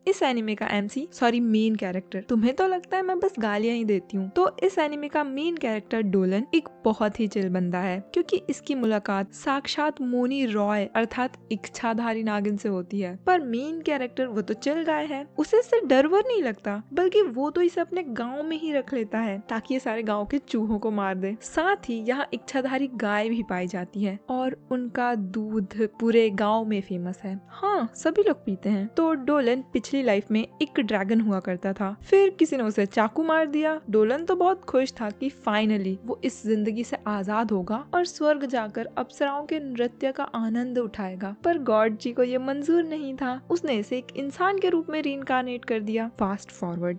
इस एनिमे का main character, तुम्हें तो लगता है मैं बस गालियां ही देती हूँ, तो इस एनिमे का मेन कैरेक्टर डोलन एक बहुत ही चिल बंदा है, क्योंकि इसकी मुलाकात साक्षात मोनी रॉय अर्थात इच्छाधारी नागिन से होती है। पर मेन कैरेक्टर वो तो चिल गाय है, उसे इससे डर वर नहीं लगता, बल्कि वो तो इसे अपने गाँव में ही रख लेता है ताकि ये सारे गाँव के चूहों को मार दे। साथ ही यहाँ इच्छाधारी गाय भी पाई जाती है और उनका दूध पूरे गाँव में फेमस है। हाँ, सभी लोग पीते हैं। तो डोलन पिछली लाइफ में एक ड्रैगन हुआ करता था, फिर किसी ने उसे चाकू मार दिया। डोलन तो बहुत खुश था कि फाइनली वो इस जिंदगी से आजाद होगा और स्वर्ग जाकर अप्सराओं के नृत्य का आनंद उठाएगा। पर गॉड जी को ये मंजूर नहीं था, उसने इसे एक इंसान के रूप में रीइंकार्नेट कर दिया। फास्ट फॉरवर्ड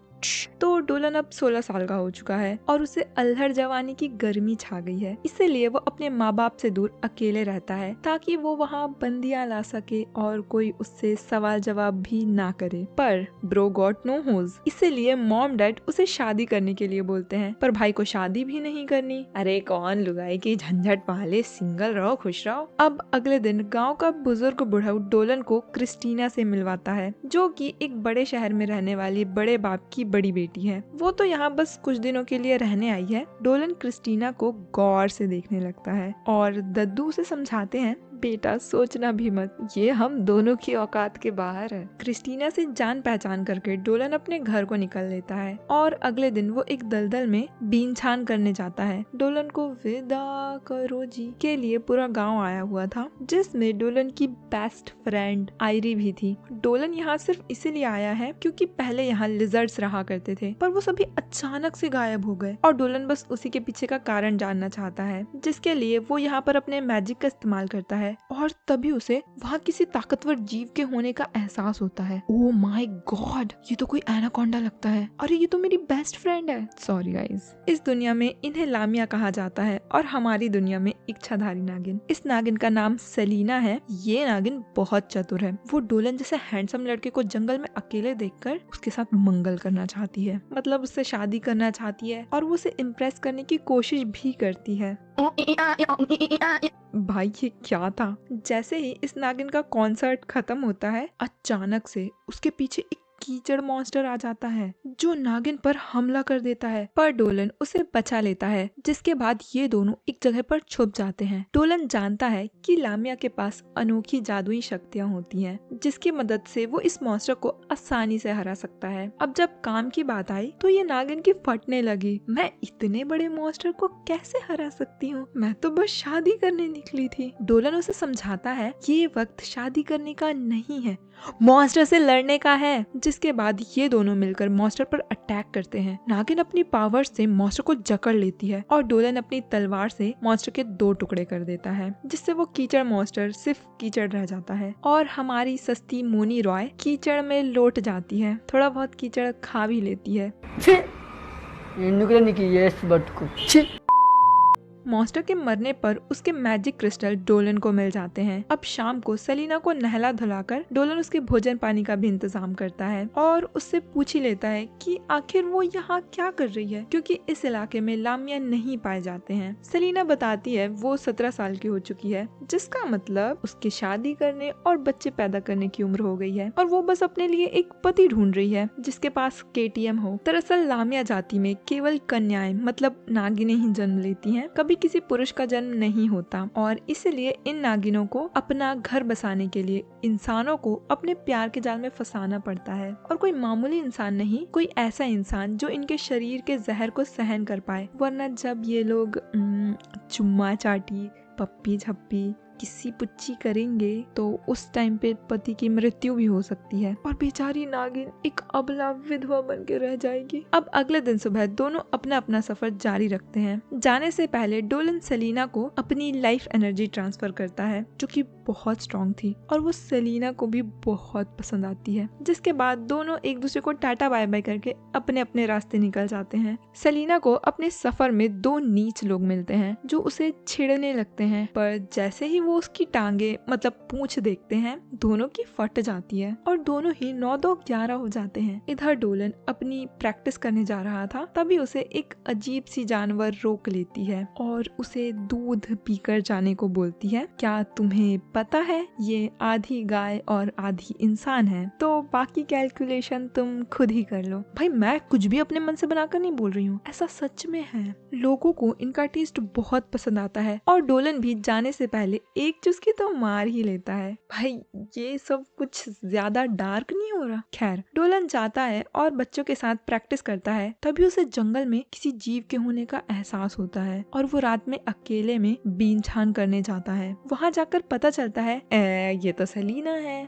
तो डोलन अब 16 साल का हो चुका है और उसे अल्हड़ जवानी की गर्मी छा गई है, इसीलिए वो अपने माँ बाप से दूर अकेले रहता है ताकि वो वहाँ बंदियां ला सके और कोई उससे सवाल जवाब भी ना करे। पर ब्रो गॉट नो होज, इसीलिए मॉम डैड उसे शादी करने के लिए बोलते हैं, पर भाई को शादी भी नहीं करनी। अरे कौन लुगाई की झंझट पाले, सिंगल रहो खुश रहो। अब अगले दिन गाँव का बुजुर्ग बुढ़ऊ डोलन को क्रिस्टीना से मिलवाता है, जो की एक बड़े शहर में रहने वाली बड़े बाप की बड़ी बेटी है। वो तो यहाँ बस कुछ दिनों के लिए रहने आई है। डोलन क्रिस्टीना को गौर से देखने लगता है और दद्दू उसे समझाते हैं, बेटा सोचना भी मत, ये हम दोनों की औकात के बाहर है। क्रिस्टीना से जान पहचान करके डोलन अपने घर को निकल लेता है और अगले दिन वो एक दलदल में बीन छान करने जाता है। डोलन को विदा करो जी के लिए पूरा गांव आया हुआ था, जिसमें डोलन की बेस्ट फ्रेंड आयरी भी थी। डोलन यहाँ सिर्फ इसीलिए आया है क्योंकि पहले यहाँ लिजर्ड्स रहा करते थे, पर वो सभी अचानक से गायब हो गए और डोलन बस उसी के पीछे का कारण जानना चाहता है, जिसके लिए वो यहाँ पर अपने मैजिक का इस्तेमाल करता है और तभी उसे वहाँ किसी ताकतवर जीव के होने का एहसास होता है। ओह माय गॉड, ये तो कोई एनाकोंडा लगता है। अरे ये तो मेरी बेस्ट फ्रेंड है। Sorry guys. इस दुनिया में इन्हें लामिया कहा जाता है और हमारी दुनिया में इच्छाधारी नागिन। इस नागिन का नाम सेलिना है। ये नागिन बहुत चतुर है। वो डोलन जैसे हैंडसम लड़के को जंगल में अकेले देखकर उसके साथ मंगल करना चाहती है, मतलब उससे शादी करना चाहती है और वो उसे इम्प्रेस करने की कोशिश भी करती है। भाई ये क्या था? जैसे ही इस नागिन का कॉन्सर्ट खत्म होता है, अचानक से उसके पीछे एक कीचड़ मॉन्स्टर आ जाता है जो नागिन पर हमला कर देता है, पर डोलन उसे बचा लेता है, जिसके बाद ये दोनों एक जगह पर छुप जाते हैं। डोलन जानता है कि लामिया के पास अनोखी जादुई शक्तियाँ होती हैं, जिसकी मदद से वो इस मॉन्स्टर को आसानी से हरा सकता है। अब जब काम की बात आई तो ये नागिन की फटने लगी। मैं इतने बड़े मॉन्स्टर को कैसे हरा सकती हूँ? मैं तो बस शादी करने निकली थी। डोलन उसे समझाता है ये वक्त शादी करने का नहीं है, मॉन्स्टर से लड़ने का है। जिसके बाद ये दोनों मिलकर मॉन्स्टर पर अटैक करते हैं। नागिन अपनी पावर से मॉन्स्टर को जकड़ लेती है और डोलन अपनी तलवार से मॉन्स्टर के 2 टुकड़े कर देता है, जिससे वो कीचड़ मॉन्स्टर सिर्फ कीचड़ रह जाता है और हमारी सस्ती मोनी रॉय कीचड़ में लौट जाती है। थोड़ा बहुत कीचड़ खा भी लेती है। मॉन्स्टर के मरने पर उसके मैजिक क्रिस्टल डोलन को मिल जाते हैं। अब शाम को सेलिना को नहला धुलाकर डोलन उसके भोजन पानी का भी इंतजाम करता है और उससे पूछ ही लेता है कि आखिर वो यहाँ क्या कर रही है, क्योंकि इस इलाके में लामिया नहीं पाए जाते हैं। सेलिना बताती है वो 17 साल की हो चुकी है, जिसका मतलब उसकी शादी करने और बच्चे पैदा करने की उम्र हो गई है और वो बस अपने लिए एक पति ढूंढ रही है जिसके पास KTM हो। दरअसल लामिया जाति में केवल कन्याएं मतलब नागिनें ही जन्म लेती हैं, कभी किसी पुरुष का जन्म नहीं होता और इसलिए इन नागिनों को अपना घर बसाने के लिए इंसानों को अपने प्यार के जाल में फंसाना पड़ता है, और कोई मामूली इंसान नहीं, कोई ऐसा इंसान जो इनके शरीर के जहर को सहन कर पाए, वरना जब ये लोग चुम्मा चाटी पप्पी झप्पी किसी पुच्ची करेंगे तो उस टाइम पे पति की मृत्यु भी हो सकती है और बेचारी नागिन एक अबला विधवा बन के रह जाएगी। अब अगले दिन सुबह दोनों अपना अपना सफर जारी रखते हैं। जाने से पहले डोलन सेलिना को अपनी लाइफ एनर्जी ट्रांसफर करता है, जो कि बहुत स्ट्रॉन्ग थी और वो सेलिना को भी बहुत पसंद आती है। जिसके बाद दोनों एक दूसरे को टाटा बाय बाय करके अपने अपने रास्ते निकल जाते हैं। सेलिना को अपने सफर में 2 नीच लोग मिलते हैं जो उसे छेड़ने लगते हैं, पर जैसे ही वो उसकी टांगे मतलब पूंछ देखते हैं, दोनों की फट जाती है और दोनों ही 9-2-11 हो जाते हैं। इधर डोलन अपनी प्रैक्टिस करने जा रहा था, तभी उसे एक अजीब सी जानवर रोक लेती है और उसे दूध पीकर जाने को बोलती है। क्या तुम्हें पता है ये आधी गाय और आधी इंसान है, तो बाकी कैलकुलेशन तुम खुद ही कर लो। भाई मैं कुछ भी अपने मन से बनाकर नहीं बोल रही हूँ, ऐसा सच में है। लोगों को इनका टेस्ट बहुत पसंद आता है और डोलन भी जाने से पहले एक चुस्की तो मार ही लेता है। भाई ये सब कुछ ज्यादा डार्क नहीं हो रहा? खैर डोलन जाता है और बच्चों के साथ प्रैक्टिस करता है, तभी उसे जंगल में किसी जीव के होने का एहसास होता है और वो रात में अकेले में बीन छान करने जाता है। वहाँ जाकर पता चलता है ये तो सेलिना है।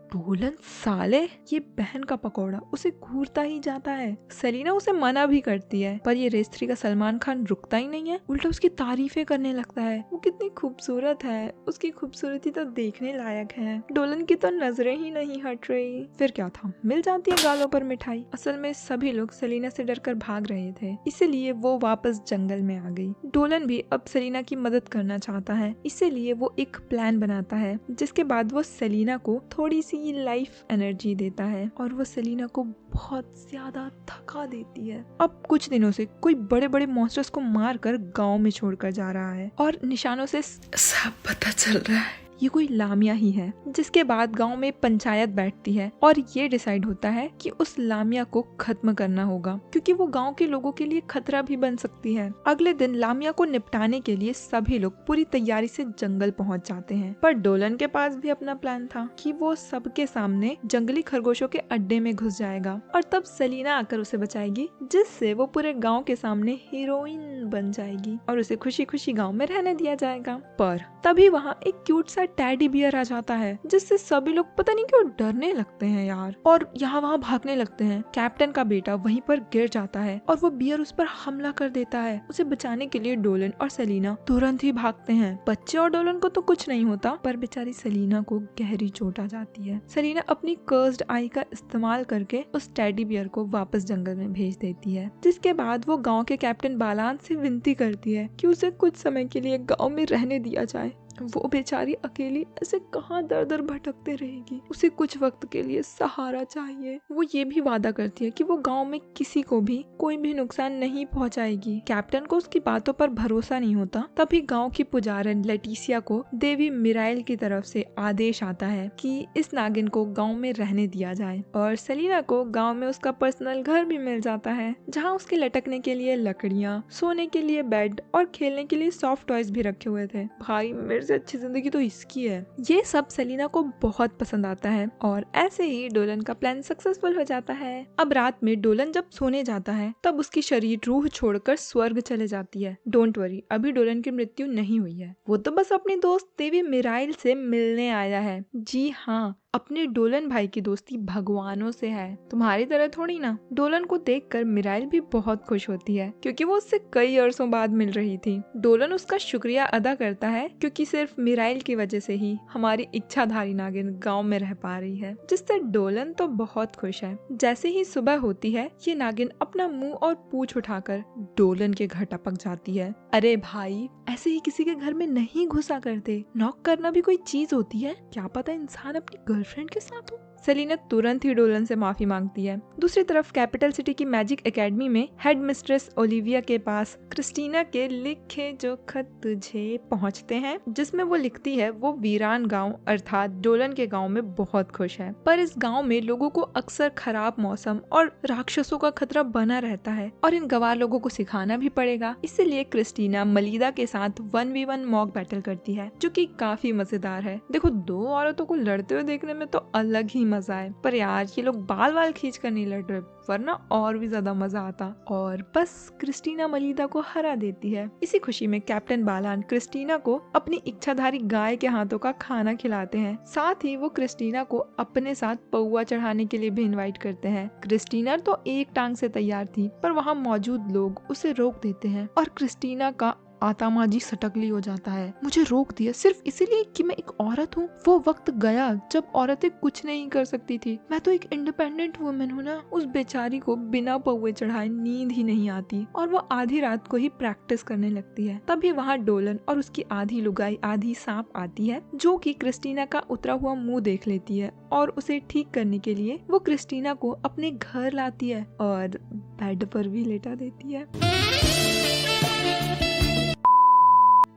डोलन साले, ये बहन का पकौड़ा उसे घूरता ही जाता है। सेलिना उसे मना भी करती है, पर ये रेस 3 का सलमान खान रुकता ही नहीं है, उल्टा उसकी तारीफें करने लगता है। वो कितनी खूबसूरत है, उसकी खूबसूरती तो देखने लायक है। डोलन की तो नजरें ही नहीं हट रही। फिर क्या था, मिल जाती है गालों पर मिठाई। असल में सभी लोग सेलिना से डरकर भाग रहे थे, इसीलिए वो वापस जंगल में आ गई। डोलन भी अब सेलिना की मदद करना चाहता है, इसीलिए वो एक प्लान बनाता है, जिसके बाद वो सेलिना को थोड़ी सी लाइफ एनर्जी देता है और वो सेलिना को बहुत ज्यादा थका देती है। अब कुछ दिनों से कोई बड़े बड़े मॉन्स्टर्स को मारकर गांव में छोड़कर जा रहा है और निशानों से सब पता चल रहा है ये कोई लामिया ही है। जिसके बाद गांव में पंचायत बैठती है और ये डिसाइड होता है कि उस लामिया को खत्म करना होगा, क्योंकि वो गांव के लोगों के लिए खतरा भी बन सकती है। अगले दिन लामिया को निपटाने के लिए सभी लोग पूरी तैयारी से जंगल पहुंच जाते हैं, पर डोलन के पास भी अपना प्लान था कि वो सबके सामने जंगली खरगोशों के अड्डे में घुस जाएगा और तब सेलिना आकर उसे बचाएगी, जिससे वो पूरे गाँव के सामने हीरोइन बन जाएगी और उसे खुशी खुशी गाँव में रहने दिया जाएगा। पर तभी वहाँ एक क्यूट सा टेडी बियर आ जाता है, जिससे सभी लोग पता नहीं क्यों डरने लगते हैं यार, और यहाँ वहाँ भागने लगते हैं। कैप्टन का बेटा वहीं पर गिर जाता है और वो बियर उस पर हमला कर देता है। उसे बचाने के लिए डोलन और सेलिना तुरंत ही भागते हैं। बच्चे और डोलन को तो कुछ नहीं होता, पर बेचारी सेलिना को गहरी चोट आ जाती है। सेलिना अपनी कर्स्ड आई का इस्तेमाल करके उस टेडी बियर को वापस जंगल में भेज देती है, जिसके बाद वो गाँव के कैप्टन बालान से विनती करती है कि उसे कुछ समय के लिए गाँव में रहने दिया जाए। वो बेचारी अकेली ऐसे कहाँ दर दर भटकते रहेगी, उसे कुछ वक्त के लिए सहारा चाहिए। वो ये भी वादा करती है कि वो गांव में किसी को भी कोई भी नुकसान नहीं पहुंचाएगी। कैप्टन को उसकी बातों पर भरोसा नहीं होता, तभी गांव की पुजारन लेटिसिया को देवी मिराइल की तरफ से आदेश आता है कि इस नागिन को गाँव में रहने दिया जाए, और सेलिना को गाँव में उसका पर्सनल घर भी मिल जाता है, जहाँ उसके लटकने के लिए लकड़ियाँ, सोने के लिए बेड और खेलने के लिए सॉफ्ट टॉयज भी रखे हुए थे। भाई से अच्छी जिंदगी तो इसकी है। ये सब सेलिना को बहुत पसंद आता है और ऐसे ही डोलन का प्लान सक्सेसफुल हो जाता है। अब रात में डोलन जब सोने जाता है, तब उसकी शरीर रूह छोड़कर स्वर्ग चले जाती है। डोंट वरी, अभी डोलन की मृत्यु नहीं हुई है, वो तो बस अपनी दोस्त देवी मिराइल से मिलने आया है। जी हाँ, अपने डोलन भाई की दोस्ती भगवानों से है, तुम्हारी तरह थोड़ी ना। डोलन को देखकर मिराइल भी बहुत खुश होती है, क्योंकि वो उससे कई अरसों बाद मिल रही थी। डोलन उसका शुक्रिया अदा करता है, क्योंकि सिर्फ मिराइल की वजह से ही हमारी इच्छाधारी नागिन गांव में रह पा रही है, जिससे डोलन तो बहुत खुश है। जैसे ही सुबह होती है, ये नागिन अपना मुंह और पूंछ उठाकर डोलन के घर टपक जाती है। अरे भाई, ऐसे ही किसी के घर में नहीं घुसा करते, नॉक करना भी कोई चीज होती है, क्या पता इंसान अपनी गर्लफ्रेंड के साथ हो। सेलिना तुरंत ही डोलन से माफी मांगती है। दूसरी तरफ कैपिटल सिटी की मैजिक एकेडमी में हेड मिस्ट्रेस ओलिविया के पास क्रिस्टीना के लिखे जो खत तुझे पहुंचते हैं, जिसमें वो लिखती है वो वीरान गांव अर्थात डोलन के गांव में बहुत खुश है, पर इस गांव में लोगों को अक्सर खराब मौसम और राक्षसों का खतरा बना रहता है और इन गवार लोगों को सिखाना भी पड़ेगा। इसीलिए क्रिस्टीना मलिदा के साथ 1v1 मॉक बैटल करती है, जो कि काफी मजेदार है। देखो, दो औरतों को लड़ते हुए देखने में तो अलग ही मजा है, पर यार ये लोग बाल बाल खींच कर नहीं लड़ रहे, वरना और भी ज्यादा मजा आता। और बस क्रिस्टीना मलिदा को हरा देती है। इसी खुशी में कैप्टन बालान क्रिस्टीना को अपनी इच्छाधारी गाय के हाथों का खाना खिलाते हैं। साथ ही वो क्रिस्टीना को अपने साथ पौवा चढ़ाने के लिए भी इनवाइट करते हैं। क्रिस्टीना तो एक टांग से तैयार थी, पर वहाँ मौजूद लोग उसे रोक देते हैं और क्रिस्टीना का आतामाजी सटकली हो जाता है। मुझे रोक दिया सिर्फ इसीलिए कि मैं एक औरत हूँ। वो वक्त गया जब औरतें कुछ नहीं कर सकती थी। मैं तो एक इंडिपेंडेंट वुमेन हूँ ना। उस बेचारी को बिना पौवे चढ़ाए नींद ही नहीं आती और वो आधी रात को ही प्रैक्टिस करने लगती है। तभी वहाँ डोलन और उसकी आधी लुगाई आधी सांप आती है, जो कि क्रिस्टीना का उतरा हुआ मुंह देख लेती है और उसे ठीक करने के लिए वो क्रिस्टीना को अपने घर लाती है और बेड पर भी लेटा देती है।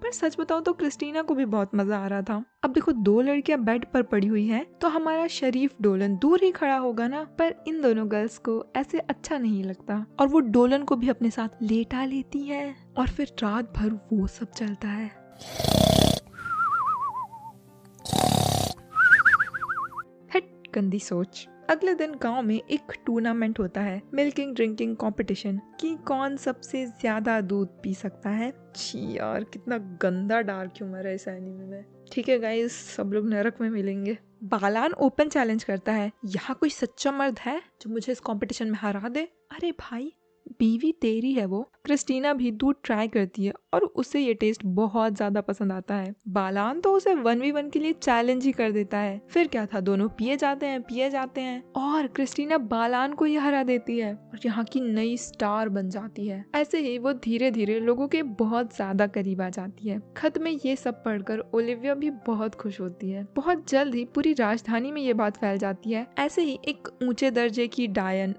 पर सच बताओ तो क्रिस्टीना को भी बहुत मजा आ रहा था। अब देखो, दो लड़कियां बेड पर पड़ी हुई हैं, तो हमारा शरीफ डोलन दूर ही खड़ा होगा ना। पर इन दोनों गर्ल्स को ऐसे अच्छा नहीं लगता और वो डोलन को भी अपने साथ लेटा लेती है और फिर रात भर वो सब चलता है। हट, गंदी सोच। अगले दिन गांव में एक टूर्नामेंट होता है, मिल्किंग ड्रिंकिंग कंपटीशन, कि कौन सबसे ज्यादा दूध पी सकता है। छी यार, कितना गंदा डार्क ह्यूमर है इस एनीमे में। ठीक है गाइस, सब लोग नरक में मिलेंगे। बालान ओपन चैलेंज करता है, यहाँ कोई सच्चा मर्द है जो मुझे इस कंपटीशन में हरा दे? अरे भाई, बीवी तेरी है वो। क्रिस्टीना भी दूध ट्राई करती है और उसे ये टेस्ट बहुत ज्यादा पसंद आता है। बालान तो उसे 1v1 के लिए चैलेंज ही कर देता है। फिर क्या था, दोनों पिए जाते हैं और क्रिस्टीना बालान को ही हरा देती है और यहाँ की नई स्टार बन जाती है। ऐसे ही वो धीरे धीरे लोगों के बहुत ज्यादा करीब आ जाती है। खत में ये सब पढ़कर ओलिविया भी बहुत खुश होती है। बहुत जल्द ही पूरी राजधानी में ये बात फैल जाती है। ऐसे ही एक ऊंचे दर्जे की डायन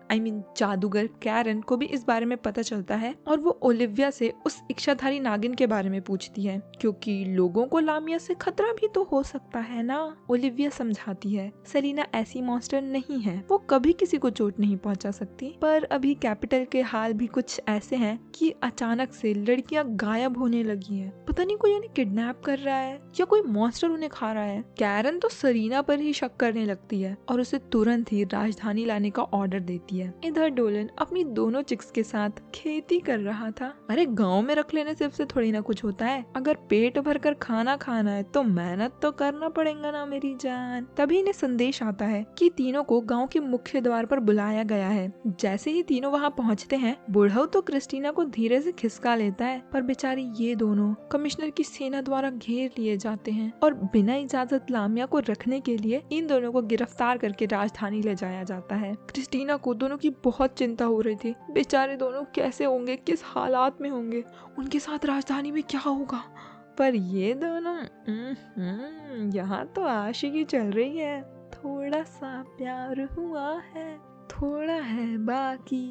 जादूगर कैरन को भी इस बारे में पता चलता है और वो ओलिविया से उस इच्छाधारी नागिन के बारे में पूछती है, क्योंकि लोगों को लामिया से खतरा भी तो हो सकता है ना। ओलिविया समझाती है, सेलिना ऐसी मॉन्स्टर नहीं है, वो कभी किसी को चोट नहीं पहुंचा सकती। पर अभी कैपिटल के हाल भी कुछ ऐसे हैं कि अचानक से लड़कियां गायब होने लगी हैं। पता नहीं कोई उन्हें किडनैप कर रहा है या कोई मॉन्स्टर उन्हें खा रहा है। कैरन तो सेलिना पर ही शक करने लगती है और उसे तुरंत ही राजधानी लाने का ऑर्डर देती है। इधर डोलन अपनी दोनों चिक्स के साथ खेती कर रहा था। अरे गांव में रख लेने से थोड़ी ना कुछ होता है। अगर पेट भर कर खाना खाना है तो मेहनत तो करना पड़ेगा ना मेरी जान। तभी इन्हें संदेश आता है कि तीनों को गांव के मुख्य द्वार पर बुलाया गया है। जैसे ही तीनों वहां पहुंचते हैं, बुढ़ऊ तो क्रिस्टीना को धीरे से खिसका लेता है, पर बेचारी ये दोनों कमिश्नर की सेना द्वारा घेर लिए जाते हैं और बिना इजाजत लामिया को रखने के लिए इन दोनों को गिरफ्तार करके राजधानी ले जाया जाता है। क्रिस्टीना को दोनों की बहुत चिंता हो रही थी। बेचारे दोनों कैसे होंगे, किस हालात में होंगे, उनके साथ राजधानी में क्या होगा। पर ये दोनों यहाँ तो आशिकी चल रही है। थोड़ा सा प्यार हुआ है, थोड़ा है बाकी।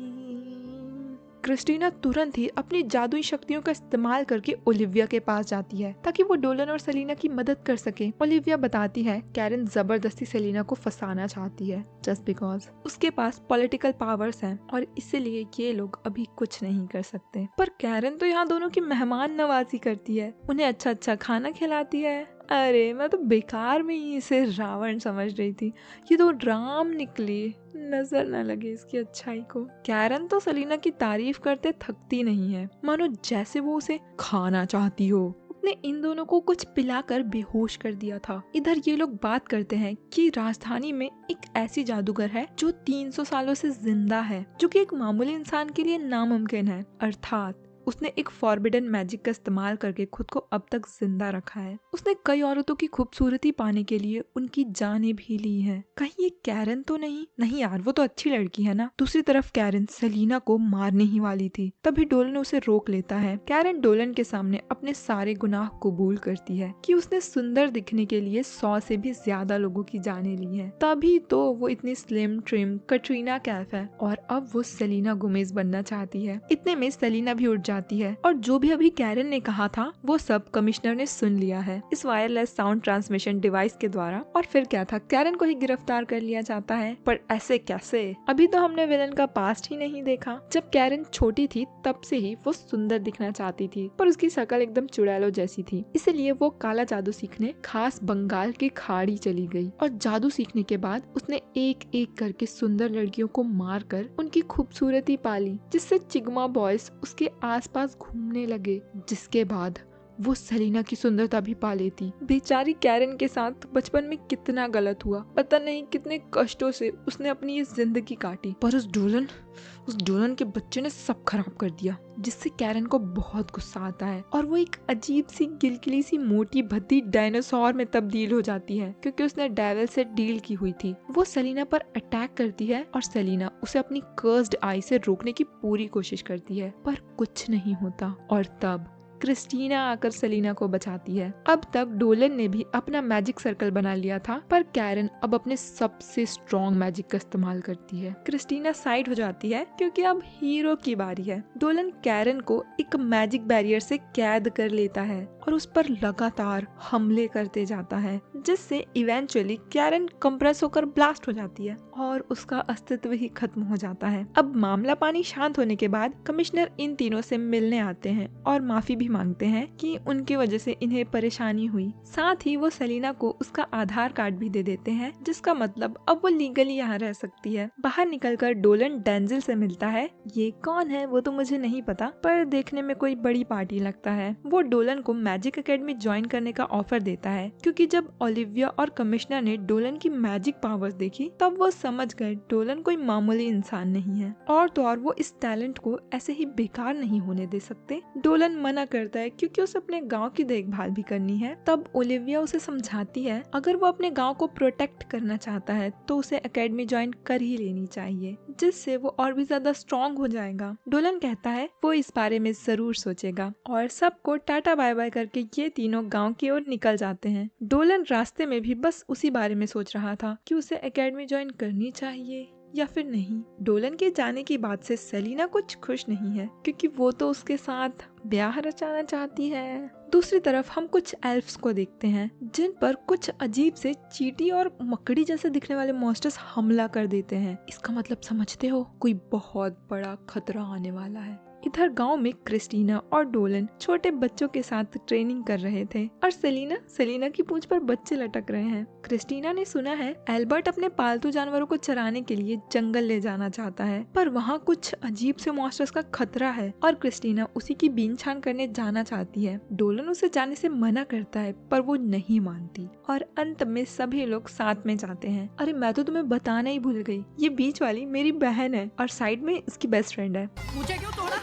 क्रिस्टीना तुरंत ही अपनी जादुई शक्तियों का इस्तेमाल करके ओलिविया के पास जाती है ताकि वो डोलन और सेलिना की मदद कर सके। ओलिविया बताती है कैरन जबरदस्ती सेलिना को फंसाना चाहती है, जस्ट बिकॉज उसके पास पॉलिटिकल पावर्स हैं और इसीलिए ये लोग अभी कुछ नहीं कर सकते। पर कैरन तो यहाँ दोनों की मेहमान नवाजी करती है, उन्हें अच्छा अच्छा खाना खिलाती है। अरे मैं तो बेकार में ही इसे रावण समझ रही थी, ये तो राम निकली। नजर न लगे इसकी अच्छाई को। कैरन तो सेलिना की तारीफ करते थकती नहीं है, मानो जैसे वो उसे खाना चाहती हो। उसने इन दोनों को कुछ पिलाकर बेहोश कर दिया था। इधर ये लोग बात करते हैं कि राजधानी में एक ऐसी जादूगर है जो 300 सालों से जिंदा है, जो कि एक मामूली इंसान के लिए नामुमकिन है। अर्थात उसने एक फॉरबिडन मैजिक का इस्तेमाल करके खुद को अब तक जिंदा रखा है। उसने कई औरतों की खूबसूरती पाने के लिए उनकी जानें भी ली हैं। कहीं ये कैरन तो नहीं? नहीं यार, वो तो अच्छी लड़की है ना। दूसरी तरफ कैरन सेलिना को मारने ही वाली थी, तभी डोलन उसे रोक लेता है। कैरन डोलन के सामने अपने सारे गुनाह कबूल करती है कि उसने सुंदर दिखने के लिए 100 से भी ज्यादा लोगों की जानें ली हैं। तभी तो वो इतनी स्लिम ट्रिम कटरीना कैफ है और अब वो सेलिना गोमेज बनना चाहती है। इतने में सेलिना भी उठ जाती है और जो भी अभी कैरन ने कहा था वो सब कमिश्नर ने सुन लिया है इस वायरलेस साउंड ट्रांसमिशन डिवाइस के द्वारा। और फिर क्या था, कैरन को ही गिरफ्तार कर लिया जाता है। पर ऐसे कैसे? अभी तो हमने विलन का पास्ट ही नहीं देखा। जब कैरन छोटी थी तब से ही वो सुंदर दिखना चाहती थी, पर उसकी शक्ल एकदम चुड़ैलों जैसी थी। इसलिए वो काला जादू सीखने खास बंगाल की खाड़ी चली गई और जादू सीखने के बाद उसने एक एक करके सुंदर लड़कियों को मार कर उनकी खूबसूरती पाली, जिससे चिग्मा बॉयज उसके आसपास घूमने लगे। जिसके बाद वो सेलिना की सुंदरता भी पा लेती। बेचारी कैरन के साथ बचपन में कितना गलत हुआ, पता नहीं कितने कष्टों से उसने अपनी ये जिंदगी काटी, पर उस डोलन के बच्चे ने सब खराब कर दिया, जिससे कैरन को बहुत गुस्सा आता है और वो एक अजीब सी गिलगिली सी मोटी भद्दी डायनासोर में तब्दील हो जाती है, क्योंकि उसने डेविल से डील की हुई थी। वो सेलिना पर अटैक करती है और सेलिना उसे अपनी कर्स्ड आई से रोकने की पूरी कोशिश करती है, पर कुछ नहीं होता। और तब क्रिस्टीना आकर सेलिना को बचाती है। अब तक डोलन ने भी अपना मैजिक सर्कल बना लिया था, पर कैरन अब अपने सबसे स्ट्रॉन्ग मैजिक का इस्तेमाल करती है। क्रिस्टीना साइड हो जाती है क्योंकि अब हीरो की बारी है। डोलन कैरन को एक मैजिक बैरियर से कैद कर लेता है और उस पर लगातार हमले करते जाता है, जिससे इवेंचुअली कैरन कंप्रेस होकर ब्लास्ट हो जाती है और उसका अस्तित्व ही खत्म हो जाता है। अब मामला पानी शांत होने के बाद कमिश्नर इन तीनों से मिलने आते हैं और माफी भी मांगते हैं कि उनकी वजह से इन्हें परेशानी हुई। साथ ही वो सेलिना को उसका आधार कार्ड भी दे देते हैं, जिसका मतलब अब वो लीगली यहाँ रह सकती है। बाहर निकलकर डोलन डेंजिल से मिलता है। ये कौन है वो तो मुझे नहीं पता, पर देखने में कोई बड़ी पार्टी लगता है। वो डोलन को मैजिक एकेडमी ज्वाइन करने का ऑफर देता है, क्योंकि जब ओलिविया और कमिश्नर ने डोलन की मैजिक पावर्स देखी तब वो समझ गए डोलन कोई मामूली इंसान नहीं है, और तो और वो इस टैलेंट को ऐसे ही बेकार नहीं होने दे सकते। डोलन मना करता है क्योंकि उसे अपने गांव की देखभाल भी करनी है। तब ओलिविया उसे समझाती है अगर वो अपने गांव को प्रोटेक्ट करना चाहता है तो उसे एकेडमी ज्वाइन कर ही लेनी चाहिए, जिससे वो और भी ज्यादा स्ट्रॉन्ग हो जाएगा। डोलन कहता है वो इस बारे में जरूर सोचेगा और सबको टाटा बाय बाय करके ये तीनों गांव की ओर निकल जाते हैं। डोलन रास्ते में भी बस उसी बारे में सोच रहा था कि उसे एकेडमी ज्वाइन करनी चाहिए या फिर नहीं। डोलन के जाने की बात से सेलिना कुछ खुश नहीं है, क्योंकि वो तो उसके साथ ब्याह रचाना चाहती है। दूसरी तरफ हम कुछ एल्फ्स को देखते हैं, जिन पर कुछ अजीब से चींटी और मकड़ी जैसे दिखने वाले मॉन्स्टर्स हमला कर देते हैं। इसका मतलब समझते हो, कोई बहुत बड़ा खतरा आने वाला है। इधर गांव में क्रिस्टीना और डोलन छोटे बच्चों के साथ ट्रेनिंग कर रहे थे और सेलिना की पूंछ पर बच्चे लटक रहे हैं। क्रिस्टीना ने सुना है एल्बर्ट अपने पालतू जानवरों को चराने के लिए जंगल ले जाना चाहता है, पर वहाँ कुछ अजीब से मॉन्स्टर्स का खतरा है और क्रिस्टीना उसी की बीनछान करने जाना चाहती है। डोलन उसे जाने से मना करता है, पर वो नहीं मानती और अंत में सभी लोग साथ में जाते हैं। अरे मैं तो तुम्हें बताना ही भूल गई, ये बीच वाली मेरी बहन है और साइड में इसकी बेस्ट फ्रेंड है। मुझे क्यों तोड़ा?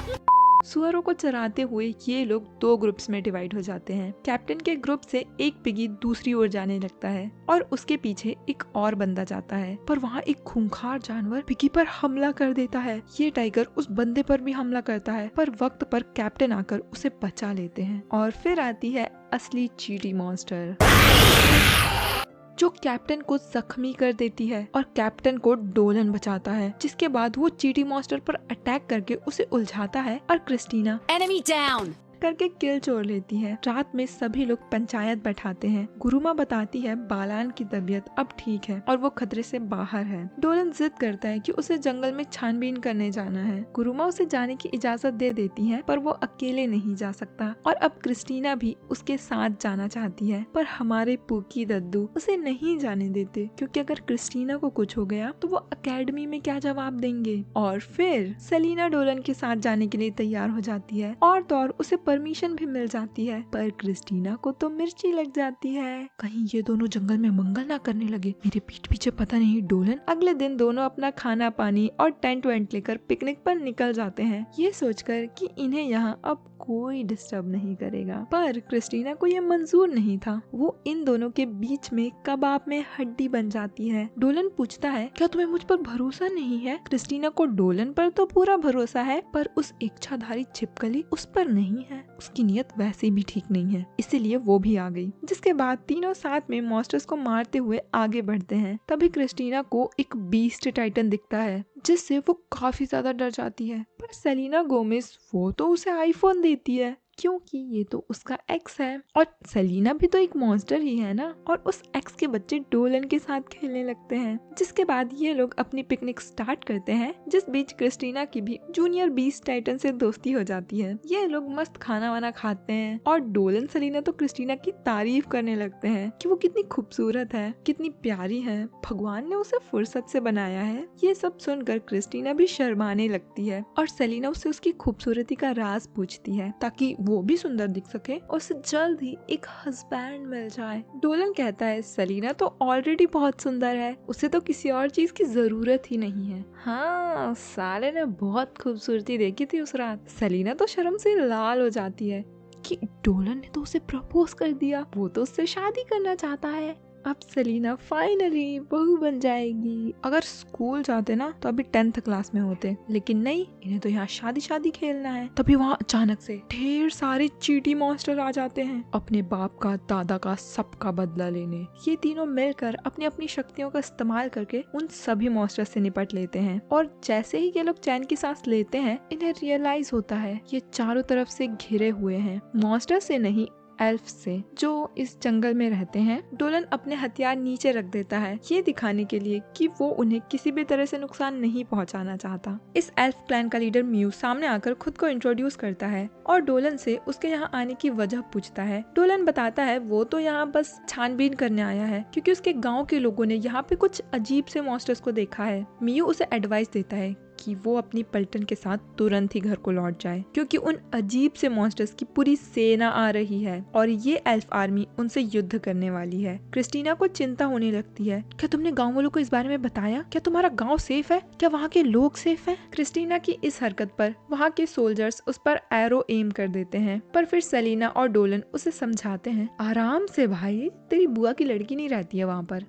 सुअरों को चराते हुए ये लोग दो ग्रुप्स में डिवाइड हो जाते हैं। कैप्टन के ग्रुप से एक पिगी दूसरी ओर जाने लगता है और उसके पीछे एक और बंदा जाता है, पर वहाँ एक खूंखार जानवर पिगी पर हमला कर देता है। ये टाइगर उस बंदे पर भी हमला करता है, पर वक्त पर कैप्टन आकर उसे बचा लेते हैं। और फिर आती है असली चींटी मॉन्स्टर, जो कैप्टन को जख्मी कर देती है और कैप्टन को डोलन बचाता है, जिसके बाद वो चींटी मॉन्स्टर पर अटैक करके उसे उलझाता है और क्रिस्टीना एनिमी डाउन करके किल छोड़ लेती है। रात में सभी लोग पंचायत बैठाते हैं। गुरुमा बताती है बालान की तबीयत अब ठीक है और वो खतरे से बाहर है। डोलन जिद करता है कि उसे जंगल में छानबीन करने जाना है। गुरुमा उसे जाने की इजाजत दे देती है, पर वो अकेले नहीं जा सकता और अब क्रिस्टीना भी उसके साथ जाना चाहती है, पर हमारे पूकी दद्दू उसे नहीं जाने देते, क्योंकि अगर क्रिस्टीना को कुछ हो गया तो वो अकेडमी में क्या जवाब देंगे। और फिर सेलिना डोलन के साथ जाने के लिए तैयार हो जाती है और तो और उसे परमिशन भी मिल जाती है, पर क्रिस्टीना को तो मिर्ची लग जाती है, कहीं ये दोनों जंगल में मंगल ना करने लगे। मेरे पीठ पीछे पता नहीं डोलन। अगले दिन दोनों अपना खाना पानी और टेंट वेंट लेकर पिकनिक पर निकल जाते हैं, ये सोचकर कि इन्हें यहाँ अब कोई डिस्टर्ब नहीं करेगा। पर क्रिस्टीना को ये मंजूर नहीं था। वो इन दोनों के बीच में कबाब में हड्डी बन जाती है। डोलन पूछता है क्या तुम्हें मुझ पर भरोसा नहीं है? क्रिस्टीना को डोलन पर तो पूरा भरोसा है, पर उस इच्छाधारी छिपकली उस पर नहीं है। उसकी नीयत वैसे भी ठीक नहीं है, इसीलिए वो भी आ गई। जिसके बाद तीनों साथ में मॉन्स्टर्स को मारते हुए आगे बढ़ते हैं। तभी क्रिस्टीना को एक बीस्ट टाइटन दिखता है, जिससे वो काफी ज्यादा डर जाती है। पर सेलिना गोमेज वो तो उसे आईफोन देती है, क्योंकि ये तो उसका एक्स है और सेलिना भी तो एक मॉन्स्टर ही है ना। और उस एक्स के बच्चे डोलन के साथ खेलने लगते हैं। जिसके बाद ये लोग अपनी पिकनिक स्टार्ट करते हैं, जिस बीच क्रिस्टीना की भी जूनियर बीस्ट टाइटन से दोस्ती हो जाती है। ये लोग मस्त खाना वाना खाते हैं और डोलन सेलिना तो क्रिस्टीना की तारीफ करने लगते हैं कि वो कितनी खूबसूरत है, कितनी प्यारी है, भगवान ने उसे फुर्सत से बनाया है। ये सब सुनकर क्रिस्टीना भी शर्माने लगती है और सेलिना उससे उसकी खूबसूरती का राज पूछती है, ताकि वो भी सुंदर दिख सके और उसे जल्द ही एक हस्बैंड मिल जाए। डोलन कहता है सेलिना तो ऑलरेडी बहुत सुंदर है, उसे तो किसी और चीज की जरूरत ही नहीं है। हाँ, साले ने बहुत खूबसूरती देखी थी उस रात। सेलिना तो शर्म से लाल हो जाती है कि डोलन ने तो उसे प्रपोज कर दिया, वो तो उससे शादी करना चाहता है। अब सेलिना फाइनली बहू बन जाएगी। अगर स्कूल जाते ना तो अभी 10th क्लास में होते, लेकिन नहीं, इन्हें तो यहाँ शादी शादी खेलना है। तभी वहाँ अचानक से ढेर सारे चींटी मॉन्स्टर आ जाते हैं अपने बाप का, दादा का, सबका बदला लेने। ये तीनों मिलकर अपनी अपनी शक्तियों का इस्तेमाल करके उन सभी मॉन्स्टर से निपट लेते हैं। और जैसे ही ये लोग चैन की सांस लेते हैं, इन्हें रियलाइज होता है ये चारों तरफ से घिरे हुए हैं, मॉन्स्टर से नहीं, एल्फ से, जो इस जंगल में रहते हैं। डोलन अपने हथियार नीचे रख देता है, ये दिखाने के लिए कि वो उन्हें किसी भी तरह से नुकसान नहीं पहुंचाना चाहता। इस एल्फ क्लैन का लीडर म्यू सामने आकर खुद को इंट्रोड्यूस करता है और डोलन से उसके यहाँ आने की वजह पूछता है। डोलन बताता है वो तो यहाँ बस छानबीन करने आया है, क्योंकि उसके गाँव के लोगों ने यहाँ पे कुछ अजीब से मॉन्स्टर्स को देखा है। म्यू उसे एडवाइस देता है कि वो अपनी पलटन के साथ तुरंत ही घर को लौट जाए, क्योंकि उन अजीब से मॉन्स्टर्स की पूरी सेना आ रही है और ये एल्फ आर्मी उनसे युद्ध करने वाली है। क्रिस्टीना को चिंता होने लगती है। क्या तुमने गांव वालों को इस बारे में बताया? क्या तुम्हारा गांव सेफ है? क्या वहाँ के लोग सेफ हैं? क्रिस्टीना की इस हरकत पर वहाँ के सोल्जर्स उस पर एरो एम कर देते हैं, पर फिर सेलिना और डोलन उसे समझाते हैं, आराम से भाई, तेरी बुआ की लड़की नहीं रहती है वहाँ पर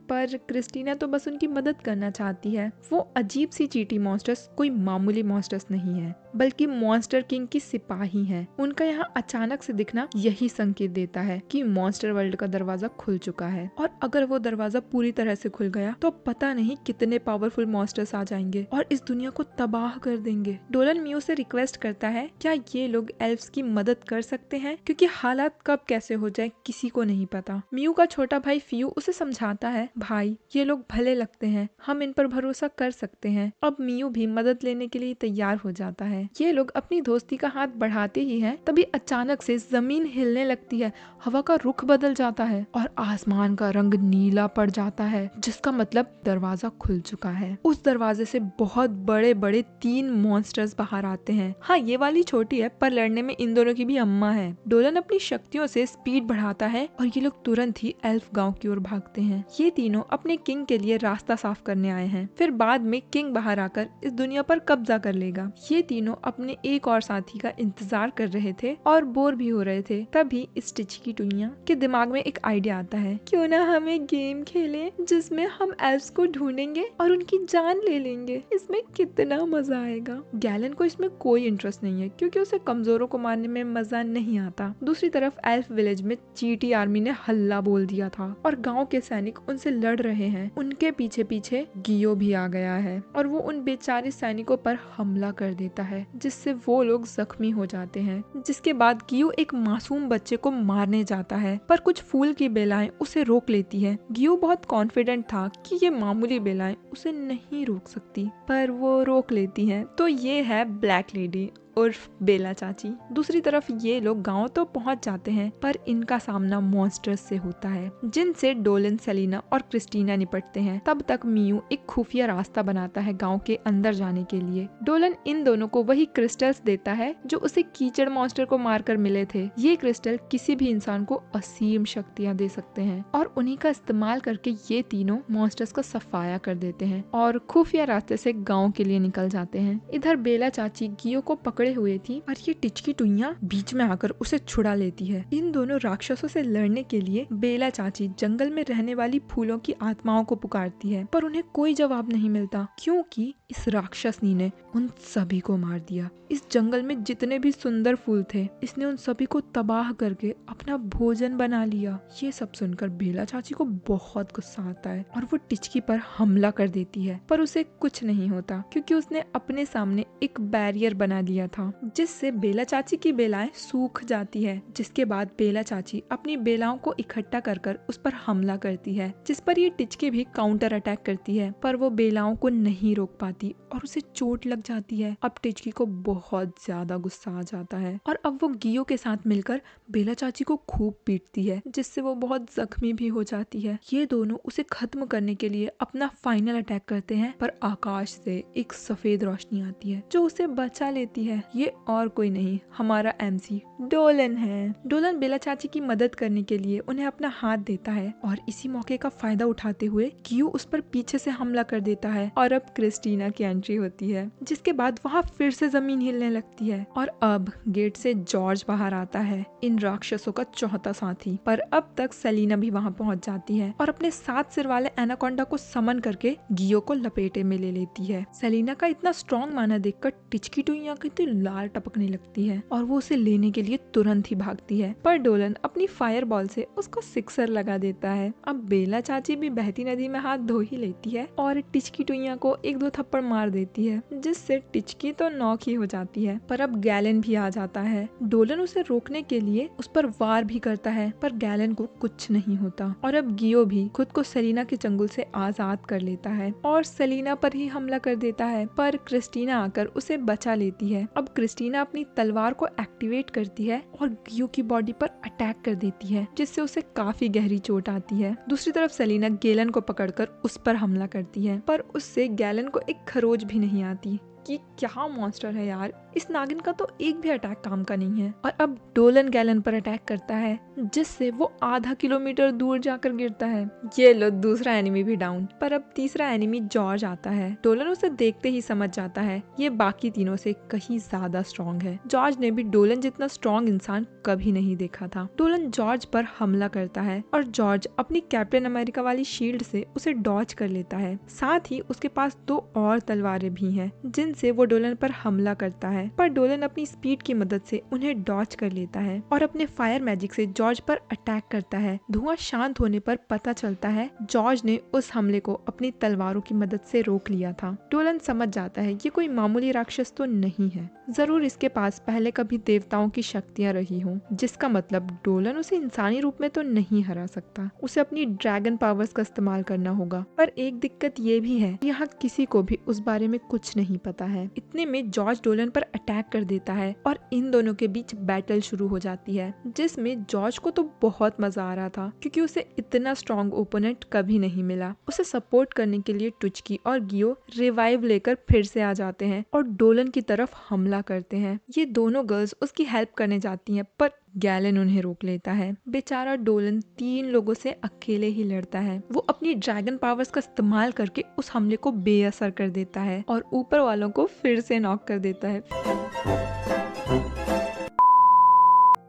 क्रिस्टीना तो बस उनकी मदद करना चाहती है। वो अजीब सी चींटी मॉन्स्टर्स कोई मामूली मॉन्स्टर्स नहीं है, बल्कि मॉन्स्टर किंग की सिपाही हैं। उनका यहाँ अचानक से दिखना यही संकेत देता है कि मॉन्स्टर वर्ल्ड का दरवाजा खुल चुका है, और अगर वो दरवाजा पूरी तरह से खुल गया तो पता नहीं कितने पावरफुल मॉन्स्टर्स आ जाएंगे और इस दुनिया को तबाह कर देंगे। डोलन म्यू से रिक्वेस्ट करता है क्या ये लोग एल्फ्स की मदद कर सकते हैं, क्योंकि हालात कब कैसे हो जाए किसी को नहीं पता। म्यू का छोटा भाई फ्यू उसे समझाता है, भाई ये लोग भले लगते हैं, हम इन पर भरोसा कर सकते हैं। अब म्यू भी मदद लेने के लिए तैयार हो जाता है। ये लोग अपनी दोस्ती का हाथ बढ़ाते ही हैं, तभी अचानक से जमीन हिलने लगती है, हवा का रुख बदल जाता है और आसमान का रंग नीला पड़ जाता है, जिसका मतलब दरवाजा खुल चुका है। उस दरवाजे से बहुत बड़े बड़े 3 मॉन्स्टर्स बाहर आते हैं। हाँ, ये वाली छोटी है, पर लड़ने में इन दोनों की भी अम्मा है। डोलन अपनी शक्तियों से स्पीड बढ़ाता है और ये लोग तुरंत ही एल्फ गांव की ओर भागते हैं। ये तीनों अपने किंग के लिए रास्ता साफ करने आए हैं, फिर बाद में किंग बाहर आकर इस दुनिया पर कब्जा कर लेगा। ये तीनों अपने एक और साथी का इंतजार कर रहे थे और बोर भी हो रहे थे। तभी इस टिचकी टुइयां के दिमाग में एक आइडिया आता है, क्यों ना हम एक गेम खेलें जिसमें हम एल्फ्स को ढूंढेंगे और उनकी जान ले लेंगे, इसमें कितना मजा आएगा। गैलन को इसमें कोई इंटरेस्ट नहीं है, क्योंकि उसे कमजोरों को मारने में मजा नहीं आता। दूसरी तरफ एल्फ विलेज में चींटी आर्मी ने हल्ला बोल दिया था और गाँव के सैनिक उनसे लड़ रहे हैं। उनके पीछे पीछे गियो भी आ गया है और वो उन बेचारे सैनिकों पर हमला कर देता है, जिससे वो लोग जख्मी हो जाते हैं। जिसके बाद गियो एक मासूम बच्चे को मारने जाता है, पर कुछ फूल की बेलाएं उसे रोक लेती है। गियो बहुत कॉन्फिडेंट था कि ये मामूली बेलाएं उसे नहीं रोक सकती, पर वो रोक लेती हैं। तो ये है ब्लैक लेडी उर्फ बेला चाची। दूसरी तरफ ये लोग गांव तो पहुंच जाते हैं, पर इनका सामना मॉन्स्टर्स से होता है, जिनसे डोलन, सेलिना और क्रिस्टीना निपटते हैं। तब तक मियू एक खुफिया रास्ता बनाता है गांव के अंदर जाने के लिए। डोलन इन दोनों को वही क्रिस्टल्स देता है जो उसे कीचड़ मॉन्स्टर को मारकर मिले थे। ये क्रिस्टल किसी भी इंसान को असीम शक्तियाँ दे सकते हैं और उन्हीं का इस्तेमाल करके ये तीनों मॉन्स्टर्स का सफाया कर देते हैं और खुफिया रास्ते से गाँव के लिए निकल जाते हैं। इधर बेला चाची गियो को पकड़े हुए थी और ये टिचकी टुइयां बीच में आकर उसे छुड़ा लेती है। इन दोनों राक्षसों से लड़ने के लिए बेला चाची जंगल में रहने वाली फूलों की आत्माओं को पुकारती है, पर उन्हें कोई जवाब नहीं मिलता, क्योंकि इस राक्षसनी ने उन सभी को मार दिया। इस जंगल में जितने भी सुंदर फूल थे, इसने उन सभी को तबाह करके अपना भोजन बना लिया। ये सब सुनकर बेला चाची को बहुत गुस्सा आता है और वो टिचकी पर हमला कर देती है, पर उसे कुछ नहीं होता, क्योंकि उसने अपने सामने एक बैरियर बना लिया था, जिससे बेला चाची की बेलाएं सूख जाती है। जिसके बाद बेला चाची अपनी बेलाओं को इकट्ठा कर उस पर हमला करती है, जिस पर ये टिचकी भी काउंटर अटैक करती है, पर वो बेलाओं को नहीं रोक पाती और उसे चोट लग जाती है। अब टिचकी को बहुत ज्यादा गुस्सा आ जाता है और अब वो गियो के साथ मिलकर बेला चाची को खूब पीटती है, जिससे वो बहुत जख्मी भी हो जाती है। ये दोनों उसे खत्म करने के लिए अपना फाइनल अटैक करते हैं, पर आकाश से एक सफेद रोशनी आती है जो उसे बचा लेती है। ये और कोई नहीं हमारा MC डोलन है। डोलन बेला चाची की मदद करने के लिए उन्हें अपना हाथ देता है और इसी मौके का फायदा उठाते हुए गियो उस पर पीछे से हमला कर देता है और अब क्रिस्टीना की एंट्री होती है, जिसके बाद वहाँ फिर से जमीन हिलने लगती है और अब गेट से जॉर्ज बाहर आता है, इन राक्षसों का चौथा साथी। पर अब तक सेलिना भी वहाँ पहुँच जाती है और अपने 7 सिर वाले एनाकोंडा को समन करके गियो को लपेटे में ले लेती है। सेलिना का इतना स्ट्रॉन्ग माना देखकर टिचकी टुई आंखें तो लाल टपकने लगती है और वो उसे लेने के लिए तुरंत ही भागती है, पर डोलन अपनी फायर बॉल से उसको सिक्सर लगा देता है। अब बेला चाची भी बहती नदी में हाथ धो ही लेती है और टिचकी टुईया को 1-2 थप्पड़ मार देती है, जिससे टिचकी तो नॉक ही हो जाती है। पर अब गैलन भी आ जाता है। डोलन उसे रोकने के लिए उस पर वार भी करता है, पर गैलन को कुछ नहीं होता और अब गियो भी खुद को सेलिना के चंगुल से आजाद कर लेता है और सेलिना पर ही हमला कर देता है, पर क्रिस्टीना आकर उसे बचा लेती है। अब क्रिस्टीना अपनी तलवार को एक्टिवेट करती है और गियो की बॉडी पर अटैक कर देती है, जिससे उसे काफी गहरी चोट आती है। दूसरी तरफ सेलिना गैलन को पकड़कर उस पर हमला करती है, पर उससे गैलन को एक खरोच भी नहीं आती। कि क्या मॉन्स्टर है यार, इस नागिन का तो एक भी अटैक काम का नहीं है। और अब डोलन गैलन पर अटैक करता है, जिससे वो आधा किलोमीटर दूर जाकर गिरता है। ये लो दूसरा एनिमी भी डाउन। पर अब तीसरा एनिमी जॉर्ज आता है। डोलन उसे देखते ही समझ जाता है ये बाकी तीनों से कहीं ज्यादा स्ट्रॉन्ग है। जॉर्ज ने भी डोलन जितना स्ट्रॉन्ग इंसान कभी नहीं देखा था। डोलन जॉर्ज पर हमला करता है और जॉर्ज अपनी कैप्टन अमेरिका वाली शील्ड से उसे डॉज कर लेता है। साथ ही उसके पास 2 और तलवारें भी हैं, जिनसे वो डोलन पर हमला करता है, पर डोलन अपनी स्पीड की मदद से उन्हें डॉज कर लेता है और अपने फायर मैजिक से जॉर्ज पर अटैक करता है। धुआं शांत होने पर पता चलता है जॉर्ज ने उस हमले को अपनी तलवारों की मदद से रोक लिया था। डोलन समझ जाता है ये कोई मामूली राक्षस तो नहीं है, जरूर इसके पास पहले कभी देवताओं की शक्तियां रही हों, जिसका मतलब डोलन उसे इंसानी रूप में तो नहीं हरा सकता। उसे अपनी ड्रैगन पावर्स का इस्तेमाल करना होगा। पर एक दिक्कत ये भी है, यहाँ किसी को भी उस बारे में कुछ नहीं पता है। इतने में जॉर्ज डोलन पर अटैक कर देता है और इन दोनों के बीच बैटल शुरू हो जाती है, जिसमें जॉर्ज को तो बहुत मजा आ रहा था, क्योंकि उसे इतना स्ट्रॉन्ग ओपोनेंट कभी नहीं मिला। उसे सपोर्ट करने के लिए टुचकी और गियो रिवाइव लेकर फिर से आ जाते हैं और डोलन की तरफ हमला करते हैं। ये दोनों गर्ल्स उसकी हेल्प करने जाती हैं, पर गैलन उन्हें रोक लेता है। बेचारा डोलन 3 लोगों से अकेले ही लड़ता है। वो अपनी ड्रैगन पावर्स का इस्तेमाल करके उस हमले को बेअसर कर देता है और ऊपर वालों को फिर से नॉक कर देता है।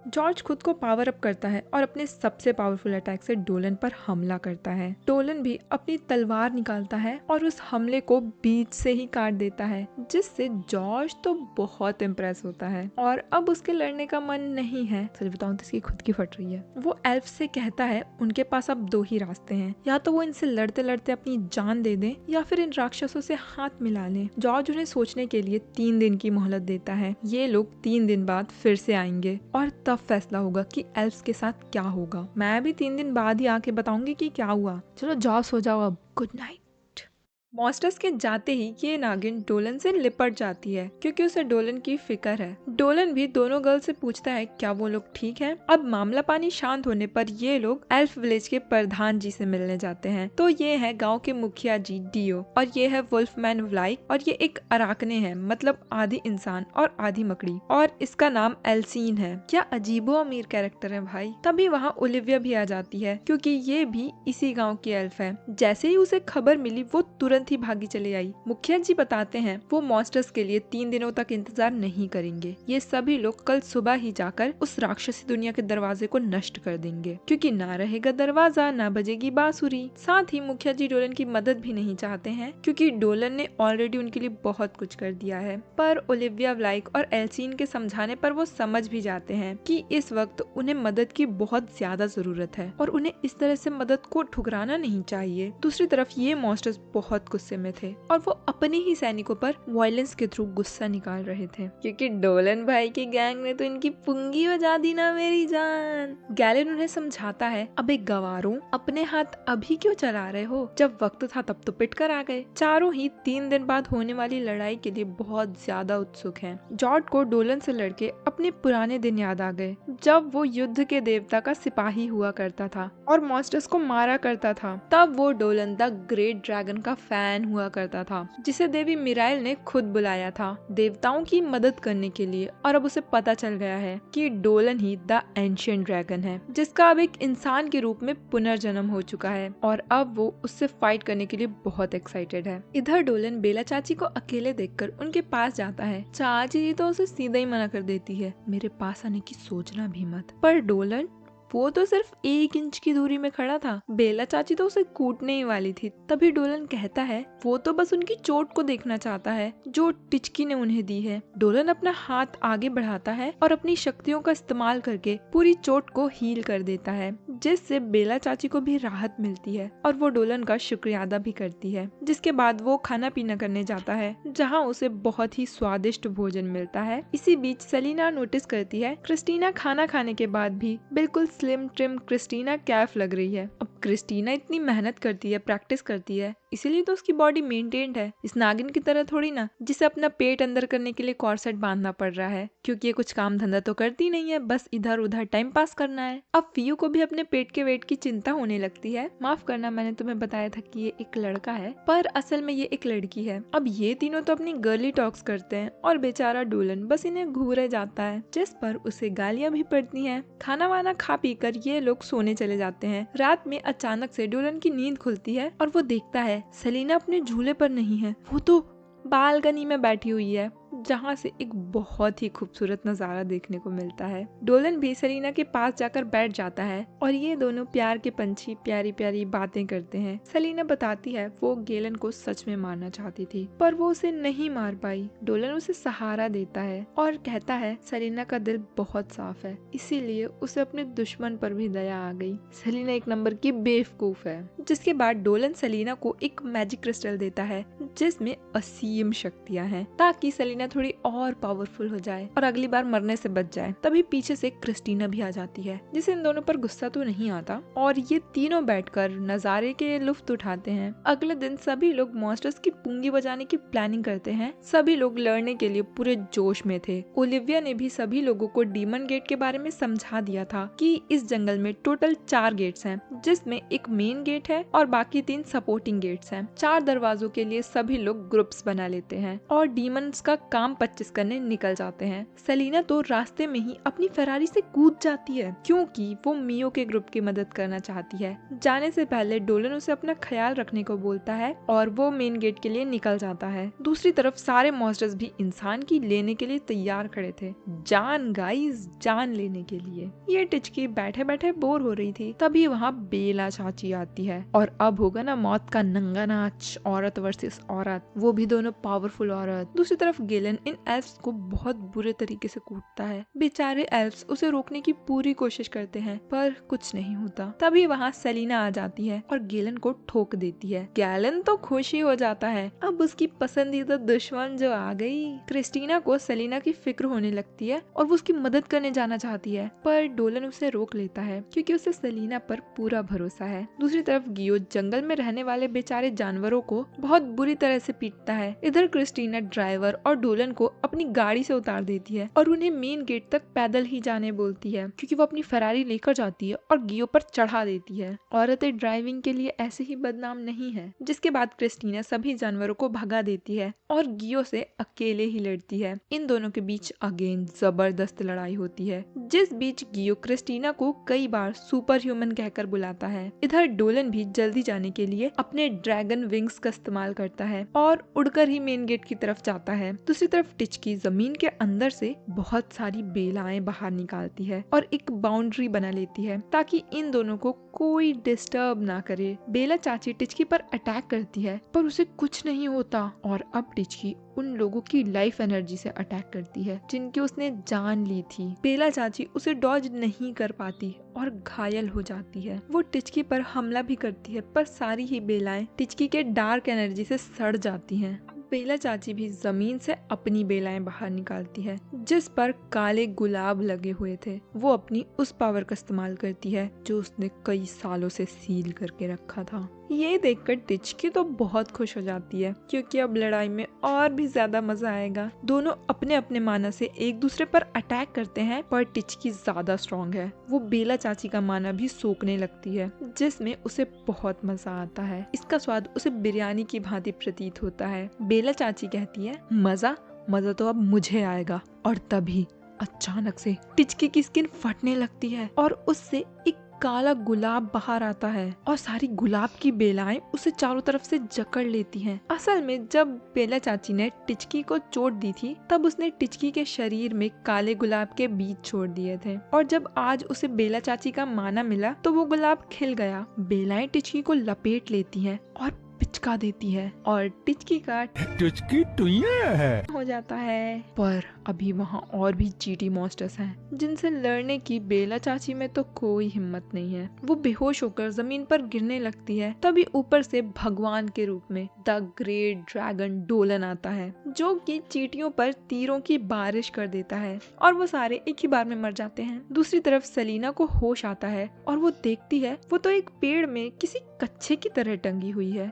जॉर्ज खुद को पावर अप करता है और अपने सबसे पावरफुल अटैक से डोलन पर हमला करता है। डोलन भी अपनी तलवार निकालता है और उस हमले को बीच से ही काट देता है, जिससे जॉर्ज तो बहुत इम्प्रेस होता है और अब उसके लड़ने का मन नहीं है। सच बताऊं तो इसकी खुद की फट रही है। वो एल्फ से कहता है उनके पास अब 2 ही रास्ते हैं, या तो वो इनसे लड़ते लड़ते अपनी जान दे दें या फिर इन राक्षसों से हाथ मिला लें। जॉर्ज उन्हें सोचने के लिए 3 दिन की मोहलत देता है। ये लोग 3 दिन बाद फिर से आएंगे और तब फैसला होगा कि एल्फ्स के साथ क्या होगा। मैं भी 3 दिन बाद ही आके बताऊंगी कि क्या हुआ। चलो जाओ सो जाओ अब, गुड नाइट। मॉन्स्टर्स के जाते ही ये नागिन डोलन से लिपट जाती है, क्योंकि उसे डोलन की फिक्र है। डोलन भी दोनों गर्ल से पूछता है क्या वो लोग ठीक हैं। अब मामला पानी शांत होने पर ये लोग एल्फ विलेज के प्रधान जी से मिलने जाते हैं। तो ये है गांव के मुखिया जी डियो और ये है वुल्फमैन व्लाइक और ये एक अराकने है, मतलब आधी इंसान और आधी मकड़ी, और इसका नाम एल्सीन है। क्या अजीबो अमीर कैरेक्टर है भाई। तभी वहाँ ओलिविया भी आ जाती है, क्योंकि ये भी इसी गाँव की एल्फ है। जैसे ही उसे खबर मिली वो तुरंत ही भागी चली आई। मुखिया जी बताते हैं वो मॉन्स्टर्स के लिए 3 दिनों तक इंतजार नहीं करेंगे। ये सभी लोग कल सुबह ही जाकर उस राक्षसी दुनिया के दरवाजे को नष्ट कर देंगे, क्योंकि ना रहेगा दरवाजा ना बजेगी बांसुरी। साथ ही मुखिया जी डोलन की मदद भी नहीं चाहते हैं, क्योंकि डोलन ने ऑलरेडी उनके लिए बहुत कुछ कर दिया है। पर ओलिविया व्लाइक और एल्सीन के समझाने पर वो समझ भी जाते हैं कि इस वक्त उन्हें मदद की बहुत ज्यादा जरूरत है और उन्हें इस तरह से मदद को ठुकराना नहीं चाहिए। दूसरी तरफ ये मॉन्स्टर्स बहुत गुस्से में थे और वो अपने ही सैनिकों पर वायलेंस के थ्रू गुस्सा निकाल रहे थे, क्योंकि डोलन भाई की गैंग ने तो इनकी पुंगी बजा दी ना मेरी जान। गैलन उन्हें समझाता है अबे गवारों, अपने हाथ अभी क्यों चला रहे हो, जब वक्त था तब तो पिट कर आ गए। चारों ही 3 दिन बाद होने वाली लड़ाई के लिए बहुत ज्यादा उत्सुक हैं। जॉर्ज को डोलन से लड़के अपने पुराने दिन याद आ गए, जब वो युद्ध के देवता का सिपाही हुआ करता था और मॉन्स्टर्स को मारा करता था। तब वो डोलन द ग्रेट ड्रैगन का फैन हुआ करता था जिसे देवी मिराइल ने खुद बुलाया था देवताओं की मदद करने के लिए। और अब उसे पता चल गया है कि Dolan he the ancient dragon है जिसका अब एक इंसान के रूप में पुनर्जन्म हो चुका है और अब वो उससे फाइट करने के लिए बहुत एक्साइटेड है। इधर डोलन बेला चाची को अकेले देखकर उनके पास जाता है। चाची तो उसे सीधा ही मना कर देती है, मेरे पास आने की सोचना भी मत। पर डोलन वो तो सिर्फ 1 इंच की दूरी में खड़ा था, बेला चाची तो उसे कूटने ही वाली थी। तभी डोलन कहता है वो तो बस उनकी चोट को देखना चाहता है जो टिचकी ने उन्हें दी है। डोलन अपना हाथ आगे बढ़ाता है और अपनी शक्तियों का इस्तेमाल करके पूरी चोट को हील कर देता है जिससे बेला चाची को भी राहत मिलती है और वो डोलन का शुक्रिया अदा भी करती है। जिसके बाद वो खाना पीना करने जाता है जहाँ उसे बहुत ही स्वादिष्ट भोजन मिलता है। इसी बीच सेलिना नोटिस करती है क्रिस्टीना खाना खाने के बाद भी बिल्कुल स्लिम ट्रिम क्रिस्टीना कैफ लग रही है। अब क्रिस्टीना इतनी मेहनत करती है, प्रैक्टिस करती है, इसीलिए तो उसकी बॉडी मेंटेन्ड है। इस नागिन की तरह थोड़ी ना जिसे अपना पेट अंदर करने के लिए कॉर्सेट बांधना पड़ रहा है, क्योंकि ये कुछ काम धंधा तो करती नहीं है, बस इधर उधर टाइम पास करना है। अब फियू को भी अपने पेट के वेट की चिंता होने लगती है। माफ करना, मैंने तुम्हें बताया था कि ये एक लड़का है पर असल में ये एक लड़की है। अब ये तीनों तो अपनी गर्ली टॉक्स करते हैं और बेचारा डोलन बस इन्हें घूरे जाता है जिस पर उसे गालियां भी पड़ती हैं। खाना वाना खा पी कर ये लोग सोने चले जाते हैं। रात में अचानक से डोलन की नींद खुलती है और वो देखता है सेलिना अपने झूले पर नहीं है, वो तो बालकनी में बैठी हुई है जहाँ से एक बहुत ही खूबसूरत नजारा देखने को मिलता है। डोलन भी सेलिना के पास जाकर बैठ जाता है और ये दोनों प्यार के पंछी प्यारी प्यारी बातें करते हैं। सेलिना बताती है वो गेलन को सच में मारना चाहती थी पर वो उसे नहीं मार पाई। डोलन उसे सहारा देता है और कहता है सेलिना का दिल बहुत साफ है, इसीलिए उसे अपने दुश्मन पर भी दया आ गई। सेलिना एक नंबर की बेवकूफ है। जिसके बाद डोलन सेलिना को एक मैजिक क्रिस्टल देता है जिसमें असीम शक्तियां हैं ताकि सेलिना थोड़ी और पावरफुल हो जाए और अगली बार मरने से बच जाए। तभी पीछे से क्रिस्टीना भी आ जाती है जिसे इन दोनों पर गुस्सा तो नहीं आता और ये तीनों बैठकर नजारे के लुफ्त उठाते हैं। अगले दिन सभी लोग मॉन्स्टर्स की पुंगी बजाने की प्लानिंग करते हैं। सभी लोग लड़ने के लिए पूरे जोश में थे। ओलिविया ने भी सभी लोगों को डीमन गेट के बारे में समझा दिया था कि इस जंगल में टोटल 4 गेट्स हैं जिसमें एक मेन गेट है और बाकी 3 सपोर्टिंग गेट्स हैं। 4 दरवाजों के लिए सभी लोग ग्रुप्स बना लेते हैं और डीमंस का काम 25 करने निकल जाते हैं। सेलिना तो रास्ते में ही अपनी फेरारी से कूद जाती है क्योंकि वो मियो के ग्रुप की मदद करना चाहती है। जाने से पहले डोलन उसे अपना ख्याल रखने को बोलता है और वो मेन गेट के लिए निकल जाता है। दूसरी तरफ सारे मॉन्स्टर्स भी इंसान की लेने के लिए तैयार खड़े थे। जान गाइस, जान लेने के लिए। ये टिचकी बैठे बैठे बोर हो रही थी, तभी वहाँ बेला चाची आती है और अब होगा ना मौत का नंगा नाच, औरत वर्सेस औरत, वो भी दोनों पावरफुल औरत। दूसरी तरफ गेलन इन एल्फ्स को बहुत बुरे तरीके से कूटता है। बेचारे एल्फ्स उसे रोकने की पूरी कोशिश करते हैं पर कुछ नहीं होता। तभी वहाँ सेलिना आ जाती है और गेलन को ठोक देती है। गैलन तो खुश ही हो जाता है, अब उसकी पसंदीदा दुश्मन जो आ गई। क्रिस्टीना को सेलिना की फिक्र होने लगती है और वो उसकी मदद करने जाना चाहती है पर डोलन उसे रोक लेता है क्योंकि उसे सेलिना पर पूरा भरोसा है। दूसरी तरफ गियो जंगल में रहने वाले बेचारे जानवरों को बहुत बुरी तरह से पीटता है। इधर क्रिस्टीना ड्राइवर और डोलन को अपनी गाड़ी से उतार देती है और उन्हें मेन गेट तक पैदल ही जाने बोलती है क्योंकि वो अपनी फरारी लेकर जाती है और गियो पर चढ़ा देती है। औरतें ड्राइविंग के लिए ऐसे ही बदनाम नहीं है। जिसके बाद क्रिस्टीना सभी जानवरों को भगा देती है और गियो से अकेले ही लड़ती है। इन दोनों के बीच अगेन जबरदस्त लड़ाई होती है जिस बीच गियो क्रिस्टीना को कई बार सुपर ह्यूमन कहकर बुलाता है। इधर डोलन भी जल्दी जाने के लिए अपने ड्रैगन विंग्स का इस्तेमाल करता है और उड़कर ही मेन गेट की तरफ जाता है। दूसरी तरफ टिचकी जमीन के अंदर से बहुत सारी बेलाएं बाहर निकालती है और एक बाउंड्री बना लेती है ताकि इन दोनों को कोई डिस्टर्ब ना करे। बेला चाची टिचकी पर अटैक करती है पर उसे कुछ नहीं होता और अब टिचकी उन लोगों की लाइफ एनर्जी से अटैक करती है जिनकी उसने जान ली थी। बेला चाची उसे डॉज नहीं कर पाती और घायल हो जाती है। वो टिचकी पर हमला भी करती है पर सारी ही बेलाएं टिचकी के डार्क एनर्जी से सड़ जाती हैं। बेला चाची भी जमीन से अपनी बेलाएं बाहर निकालती है जिस पर काले गुलाब लगे हुए थे। वो अपनी उस पावर का इस्तेमाल करती है जो उसने कई सालों से सील करके रखा था। ये देखकर टिचकी तो बहुत खुश हो जाती है क्योंकि अब लड़ाई में और भी ज्यादा मजा आएगा। दोनों अपने अपने माना से एक दूसरे पर अटैक करते हैं, पर टिचकी ज्यादा स्ट्रॉन्ग है। वो बेला चाची का माना भी सोखने लगती है, जिसमें उसे बहुत मजा आता है। इसका स्वाद उसे बिरयानी की भांति प्रतीत होता है। बेला चाची कहती है, मजा मजा तो अब मुझे आएगा। और तभी अचानक से टिचकी की स्किन फटने लगती है और उससे एक काला गुलाब बाहर आता है और सारी गुलाब की बेलाएं उसे चारों तरफ से जकड़ लेती हैं। असल में जब बेला चाची ने टिचकी को चोट दी थी, तब उसने टिचकी के शरीर में काले गुलाब के बीज छोड़ दिए थे, और जब आज उसे बेला चाची का माना मिला तो वो गुलाब खिल गया। बेलाएं टिचकी को लपेट लेती हैं और पिचका देती है और टिचकी का टिचकी टुइया है हो जाता है। पर अभी वहाँ और भी चीटी मॉन्स्टर्स हैं, जिनसे लड़ने की बेला चाची में तो कोई हिम्मत नहीं है। वो बेहोश होकर जमीन पर गिरने लगती है। तभी ऊपर से भगवान के रूप में द ग्रेट ड्रैगन डोलन आता है, जो कि चीटियों पर तीरों की बारिश कर देता है और वो सारे एक ही बार में मर जाते हैं। दूसरी तरफ सेलिना को होश आता है और वो देखती है वो तो एक पेड़ में किसी कच्छे की तरह टंगी हुई है।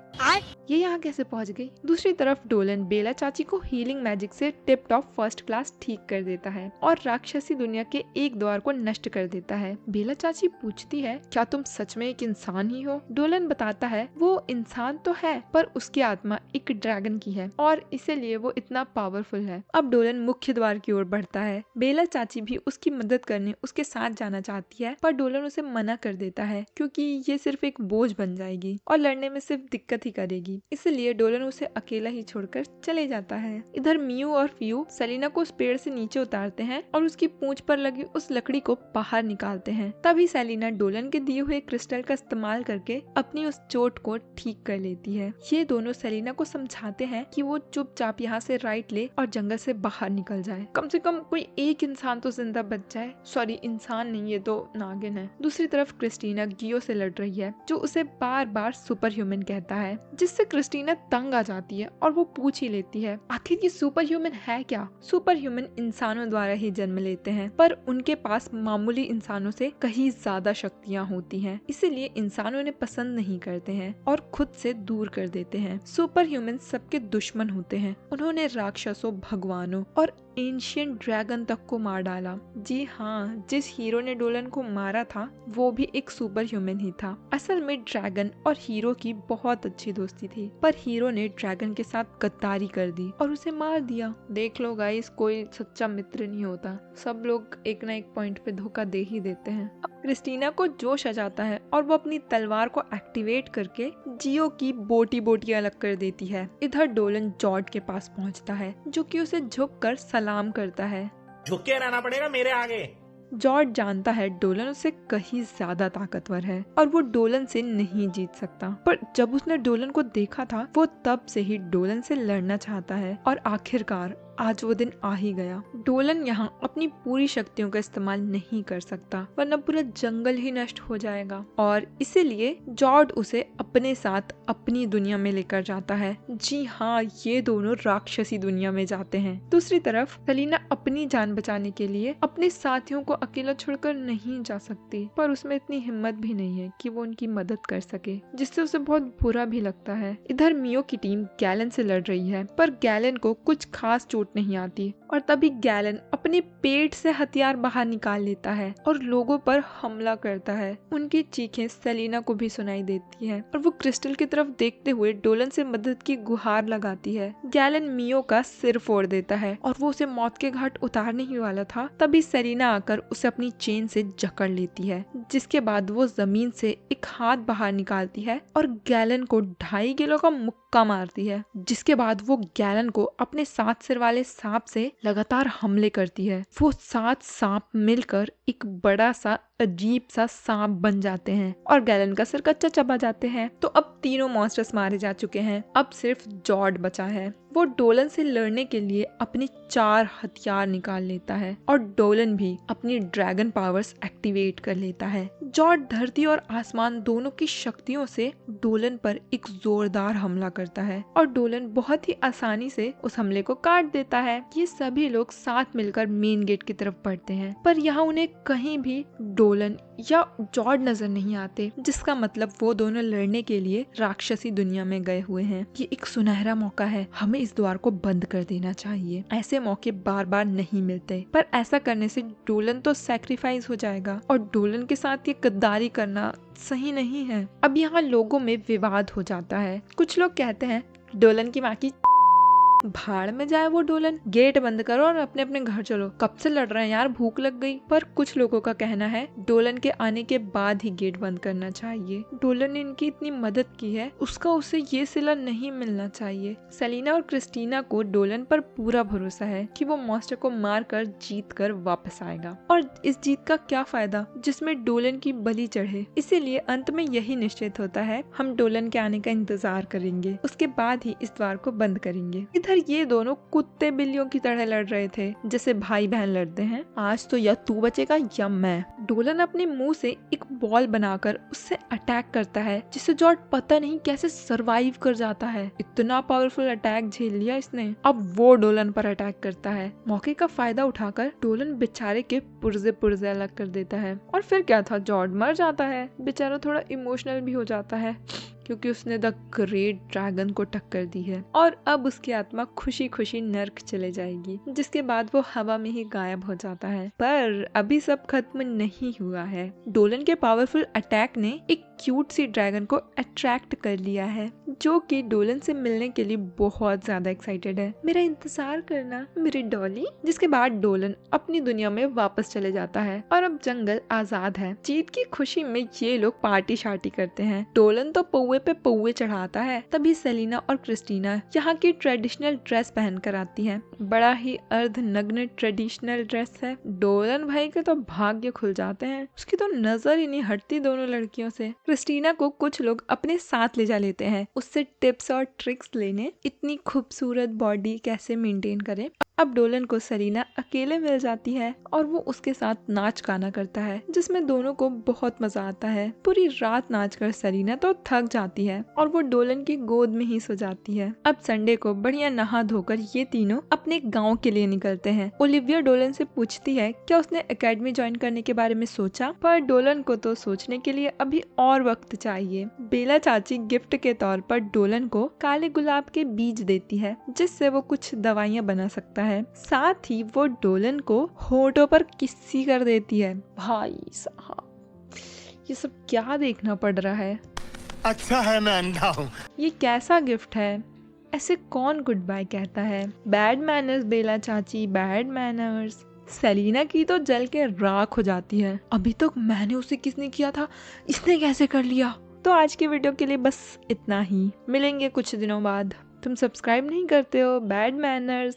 ये यहाँ कैसे पहुँच गई? दूसरी तरफ डोलन बेला चाची को हीलिंग मैजिक से टिप टॉप फर्स्ट क्लास ठीक कर देता है और राक्षसी दुनिया के एक द्वार को नष्ट कर देता है। बेला चाची पूछती है, क्या तुम सच में एक इंसान ही हो? डोलन बताता है, वो इंसान तो है, पर उसकी आत्मा एक ड्रैगन की है और इसीलिए वो इतना पावरफुल है। अब डोलन मुख्य द्वार की ओर बढ़ता है। बेला चाची भी उसकी मदद करने उसके साथ जाना चाहती है, पर डोलन उसे मना कर देता है क्योंकि ये सिर्फ एक बोझ बन जाएगी और लड़ने में सिर्फ दिक्कत ही करेगी। इसलिए डोलन उसे अकेला ही छोड़कर चले जाता है। इधर मियू और फियू सेलिना को उस पेड़ से नीचे उतारते हैं और उसकी पूंछ पर लगी उस लकड़ी को बाहर निकालते हैं। तभी सेलिना डोलन के दिए हुए क्रिस्टल का इस्तेमाल करके अपनी उस चोट को ठीक कर लेती है। ये दोनों सेलिना को समझाते हैं कि वो चुपचाप यहाँ से राइट ले और जंगल से बाहर निकल जाए। कम से कम कोई एक इंसान तो जिंदा बच जाए। सॉरी, इंसान नहीं, ये तो नागिन है। दूसरी तरफ क्रिस्टीना गियो से लड़ रही है, जो उसे बार बार सुपर ह्यूमन कहता है, जिससे क्रिस्टीना तंग आ जाती है और वो पूछ ही लेती है, आखिर ये सुपर ह्यूमन है क्या? सुपर ह्यूमन इंसानों द्वारा ही जन्म लेते हैं, पर उनके पास मामूली इंसानों से कहीं ज्यादा शक्तियाँ होती हैं, इसीलिए इंसान उन्हें पसंद नहीं करते हैं और खुद से दूर कर देते हैं। सुपर ह्यूमन सबके दुश्मन होते हैं। उन्होंने राक्षसों, भगवानों और एंशियंट ड्रैगन तक को मार डाला। जी हाँ, जिस हीरो ने डोलन को मारा था वो भी एक सुपर ह्यूमन ही था। असल में ड्रैगन और हीरो की बहुत अच्छी दोस्ती थी, पर हीरो ने ड्रैगन के साथ गद्दारी कर दी और उसे मार दिया। देख लो गाइस, कोई सच्चा मित्र नहीं होता, सब लोग एक ना एक पॉइंट पे धोखा दे ही देते हैं। अब क्रिस्टीना को जोश आ जाता है और वो अपनी तलवार को एक्टिवेट करके जियो की बोटी बोटी अलग कर देती है। इधर डोलन जॉर्ज के पास पहुंचता है, जो कि उसे झुककर सलाम करता है। झुक के रहना पड़ेगा मेरे आगे। जॉर्ज जानता है डोलन उससे कहीं ज्यादा ताकतवर है और वो डोलन से नहीं जीत सकता, पर जब उसने डोलन को देखा था वो तब से ही डोलन से लड़ना चाहता है और आखिरकार आज वो दिन आ ही गया। डोलन यहाँ अपनी पूरी शक्तियों का इस्तेमाल नहीं कर सकता, वरना पूरा जंगल ही नष्ट हो जाएगा, और इसीलिए जॉर्ज उसे अपने साथ अपनी दुनिया में लेकर जाता है। जी हाँ, ये दोनों राक्षसी दुनिया में जाते हैं। दूसरी तरफ सेलिना अपनी जान बचाने के लिए अपने साथियों को अकेला छोड़कर नहीं जा सकती, पर उसमें इतनी हिम्मत भी नहीं है कि वो उनकी मदद कर सके, जिससे उसे बहुत बुरा भी लगता है। इधर मियो की टीम गैलन से लड़ रही है, पर गैलन को कुछ खास चोट नहीं आती, और तभी गैलन अपने पेट से हथियार बाहर निकाल लेता है और लोगों पर हमला करता है। उनकी चीखें सेलिना को भी सुनाई देती हैं और वो क्रिस्टल की तरफ देखते हुए डोलन से मदद की गुहार लगाती है। गैलन मियो का सिर फोड़ देता है और वो उसे मौत के घाट उतारने ही वाला था, तभी सेलिना आकर उसे अपनी चेन से जकड़ लेती है, जिसके बाद वो जमीन से एक हाथ बाहर निकालती है और गैलन को 2.5 किलो का मुक्का मारती है, जिसके बाद वो गैलन को अपने 7 सिर वाले सांप से लगातार हमले करती है। वो 7 सांप मिलकर एक बड़ा सा अजीब सा सांप बन जाते हैं और गैलन का सिर कच्चा चबा जाते हैं। तो अब तीनों मॉन्स्टर्स मारे जा चुके हैं, अब सिर्फ जॉर्ज बचा है। वो डोलन से लड़ने के लिए अपने 4 हथियार निकाल लेता है और डोलन भी अपनी ड्रैगन पावर्स एक्टिवेट कर लेता है। जॉर्ज धरती और आसमान दोनों की शक्तियों से डोलन पर एक जोरदार हमला करता है और डोलन बहुत ही आसानी से उस हमले को काट देता है। ये सभी लोग साथ मिलकर मेन गेट की तरफ बढ़ते हैं, पर यहाँ उन्हें कहीं भी डोलन या जॉर्ड नजर नहीं आते, जिसका मतलब वो दोनों लड़ने के लिए राक्षसी दुनिया में गए हुए हैं। ये एक सुनहरा मौका है, हमें इस द्वार को बंद कर देना चाहिए। ऐसे मौके बार बार नहीं मिलते, पर ऐसा करने से डोलन तो सैक्रिफाइस हो जाएगा और डोलन के साथ ये गद्दारी करना सही नहीं है। अब यहाँ लोगों में विवाद हो जाता है। कुछ लोग कहते हैं डोलन की माँ की भाड़ में जाए वो डोलन, गेट बंद करो और अपने अपने घर चलो, कब से लड़ रहे हैं यार, भूख लग गई। पर कुछ लोगों का कहना है डोलन के आने के बाद ही गेट बंद करना चाहिए। डोलन ने इनकी इतनी मदद की है, उसका उसे ये सिला नहीं मिलना चाहिए। सेलिना और क्रिस्टीना को डोलन पर पूरा भरोसा है कि वो मॉन्स्टर को मार कर जीत कर वापस आएगा, और इस जीत का क्या फायदा जिसमें डोलन की बलि चढ़े। इसीलिए अंत में यही निश्चित होता है, हम डोलन के आने का इंतजार करेंगे, उसके बाद ही इस द्वार को बंद करेंगे। इधर ये दोनों कुत्ते बिल्लियों की तरह लड़ रहे थे, जैसे भाई बहन लड़ते हैं। आज तो या तू बचेगा या मैं। डोलन अपने मुंह से एक बॉल बनाकर उससे अटैक करता है, जिसे जॉर्ड पता नहीं कैसे सरवाइव कर जाता है। इतना पावरफुल अटैक झेल लिया इसने। अब वो डोलन पर अटैक करता है। मौके का फायदा उठाकर डोलन बेचारे के पुर्जे पुर्जे अलग कर देता है। और फिर क्या था, जॉर्ड मर जाता है। बेचारा थोड़ा इमोशनल भी हो जाता है, क्योंकि उसने द ग्रेट ड्रैगन को टक्कर दी है, और अब उसकी आत्मा खुशी खुशी नर्क चले जाएगी, जिसके बाद वो हवा में ही गायब हो जाता है। पर अभी सब खत्म नहीं हुआ है। डोलन के पावरफुल अटैक ने एक क्यूट सी ड्रैगन को अट्रैक्ट कर लिया है, जो कि डोलन से मिलने के लिए बहुत ज्यादा एक्साइटेड है। मेरा इंतजार करना मेरी डॉली। जिसके बाद डोलन अपनी दुनिया में वापस चले जाता है और अब जंगल आजाद है। जीत की खुशी में ये लोग पार्टी शार्टी करते हैं। डोलन तो पौवे पे पौवे चढ़ाता है। तभी सेलिना और क्रिस्टीना यहाँ की ट्रेडिशनल ड्रेस पहन कर आती है। बड़ा ही अर्धनग्न ट्रेडिशनल ड्रेस है। डोलन भाई के तो भाग्य खुल जाते हैं, उसकी तो नजर ही नहीं हटती दोनों लड़कियों से। क्रिस्टीना को कुछ लोग अपने साथ ले जा लेते हैं, उससे टिप्स और ट्रिक्स लेने, इतनी खूबसूरत बॉडी कैसे मेंटेन करें। अब डोलन को सेलिना अकेले मिल जाती है और वो उसके साथ नाच गाना करता है, जिसमें दोनों को बहुत मजा आता है। पूरी रात नाच कर सेलिना तो थक जाती है और वो डोलन की गोद में ही सो जाती है। अब संडे को बढ़िया नहा धोकर ये तीनों अपने गांव के लिए निकलते हैं। ओलिविया डोलन से पूछती है क्या उसने एकेडमी ज्वाइन करने के बारे में सोचा, पर डोलन को तो सोचने के लिए अभी और वक्त चाहिए। बेला चाची गिफ्ट के तौर पर डोलन को काले गुलाब के बीज देती है, जिससे वो कुछ दवाइयाँ बना सकता है। साथ ही वो डोलन को होठों पर किस्सी कर देती है। भाई साहब, ये सब क्या देखना पड़ रहा है। अच्छा है मैं अंधा हूँ। ये कैसा गिफ्ट है, ऐसे कौन गुड बाय कहता है। बैड मैनर्स बेला चाची, बैड मैनर्स। सेलिना की तो जल के राख हो जाती है। अभी तक मैंने उसे किसने किया था, इसने कैसे कर लिया। तो आज की वीडियो के लिए बस इतना ही। मिलेंगे कुछ दिनों बाद। तुम सब्सक्राइब नहीं करते हो, बैड मैनर्स।